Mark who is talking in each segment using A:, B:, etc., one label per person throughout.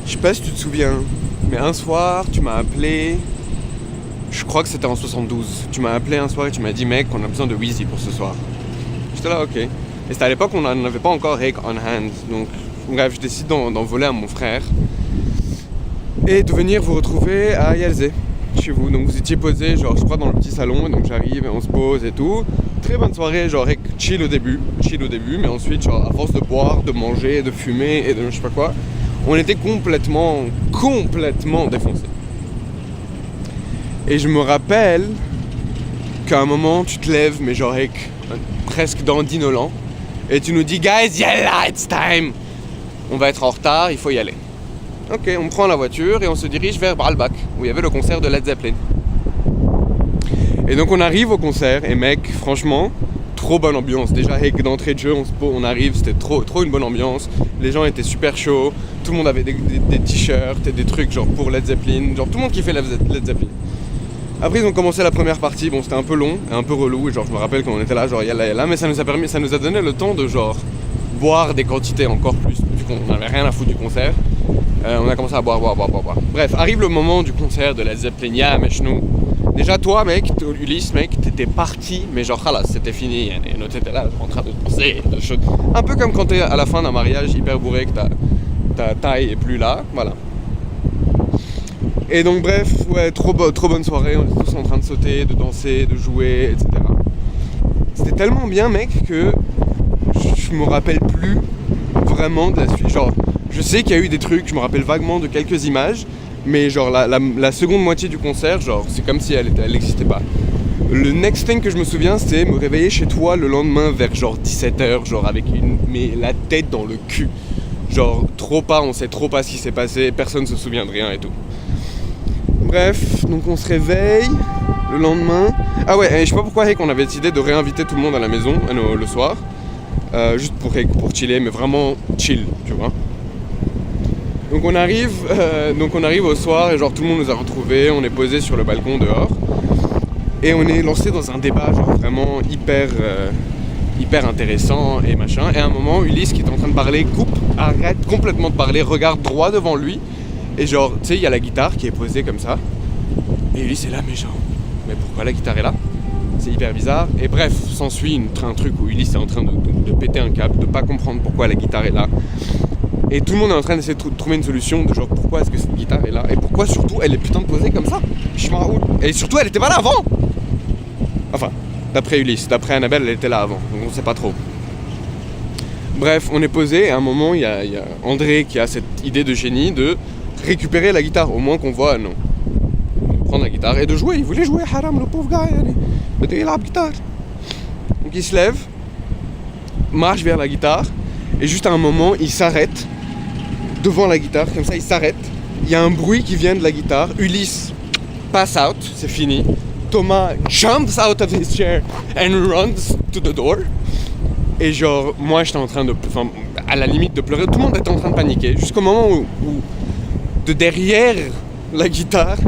A: Je sais pas si tu te souviens, mais un soir, tu m'as appelé, je crois que c'était en 72. Tu m'as appelé un soir et tu m'as dit, mec, on a besoin de Wheezy pour ce soir. J'étais là, ok. Et c'était à l'époque, on n'avait pas encore Rake on hand. Donc, bref, je décide d'en voler à mon frère et de venir vous retrouver à Yelze, chez vous. Donc, vous étiez posé, genre, je crois, dans le petit salon. Donc, j'arrive et on se pose et tout. Très bonne soirée, genre, chill au début, mais ensuite, genre, à force de boire, de manger, de fumer et de je sais pas quoi, on était complètement défoncés. Et je me rappelle qu'à un moment, tu te lèves, mais genre avec presque dandinolant, et tu nous dis, guys, yeah, it's time. On va être en retard, il faut y aller. Ok, on prend la voiture et on se dirige vers Baalbek, où il y avait le concert de Led Zeppelin. Et donc on arrive au concert, et mec, franchement, trop bonne ambiance. Déjà, d'entrée de jeu, on arrive, c'était trop une bonne ambiance. Les gens étaient super chauds, tout le monde avait des t-shirts et des trucs genre pour Led Zeppelin, genre tout le monde kiffait Led Zeppelin. Après ils ont commencé la première partie, bon c'était un peu long et un peu relou, et genre je me rappelle quand on était là, genre yalla, mais ça nous a donné le temps de genre boire des quantités encore plus, vu qu'on n'avait rien à foutre du concert. On a commencé à boire. Bref, arrive le moment du concert de Led Zeppelin, ya mechnou. Déjà toi mec, Ulysse mec, t'étais parti, mais genre là c'était fini, et nous t'étais là en train de penser, un peu comme quand t'es à la fin d'un mariage hyper bourré, que ta taille est plus là, voilà. Et donc bref, ouais, trop bonne soirée, on était tous en train de sauter, de danser, de jouer, etc. C'était tellement bien mec que je me rappelle plus vraiment de la suite, genre je sais qu'il y a eu des trucs, je me rappelle vaguement de quelques images, mais genre la seconde moitié du concert, genre c'est comme si elle n'existait pas. Le next thing que je me souviens, c'était me réveiller chez toi le lendemain vers genre 17h, genre avec la tête dans le cul. Genre on sait trop pas ce qui s'est passé, personne se souvient de rien et tout. Bref, donc on se réveille le lendemain. Ah ouais, et je sais pas pourquoi on avait décidé de réinviter tout le monde à la maison le soir. Juste pour chiller, mais vraiment chill, tu vois. Donc on arrive au soir et genre tout le monde nous a retrouvés, on est posé sur le balcon dehors et on est lancé dans un débat genre vraiment hyper intéressant et machin. Et à un moment, Ulysse qui est en train de parler arrête complètement de parler, regarde droit devant lui et genre tu sais il y a la guitare qui est posée comme ça et Ulysse est là mais pourquoi la guitare est là? C'est hyper bizarre. Et bref, s'ensuit un truc où Ulysse est en train de péter un câble, de pas comprendre pourquoi la guitare est là. Et tout le monde est en train d'essayer de trouver une solution de genre pourquoi est-ce que cette guitare est là et pourquoi surtout elle est putain de posée comme ça. Et surtout elle était pas là avant. Enfin, d'après Ulysse, d'après Annabelle elle était là avant, donc on sait pas trop. Bref, on est posé et à un moment il y a André qui a cette idée de génie de récupérer la guitare, au moins qu'on voit non. Prendre la guitare et de jouer, il voulait jouer haram le pauvre gars, il a la guitare. Donc il se lève, marche vers la guitare et juste à un moment il s'arrête devant la guitare, comme ça il s'arrête, il y a un bruit qui vient de la guitare, Ulysse pass out, c'est fini, Thomas jumps out of his chair and runs to the door, et genre moi j'étais en train de, à la limite de pleurer, tout le monde était en train de paniquer, jusqu'au moment où de derrière la guitare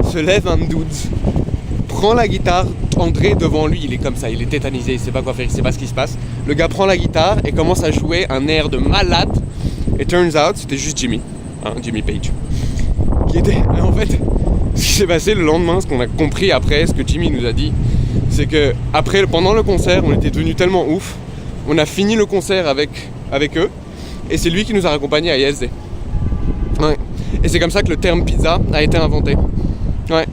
A: se lève un dude, prend la guitare, André devant lui, il est comme ça, il est tétanisé, il sait pas quoi faire, il sait pas ce qui se passe, le gars prend la guitare et commence à jouer un air de malade. Et turns out, c'était juste Jimmy Page. Qui était, en fait, ce qui s'est passé le lendemain, ce qu'on a compris après, ce que Jimmy nous a dit, c'est que pendant le concert, on était devenus tellement ouf, on a fini le concert avec eux, et c'est lui qui nous a raccompagnés à Yelze. Ouais. Et c'est comme ça que le terme pizza a été inventé. Ouais.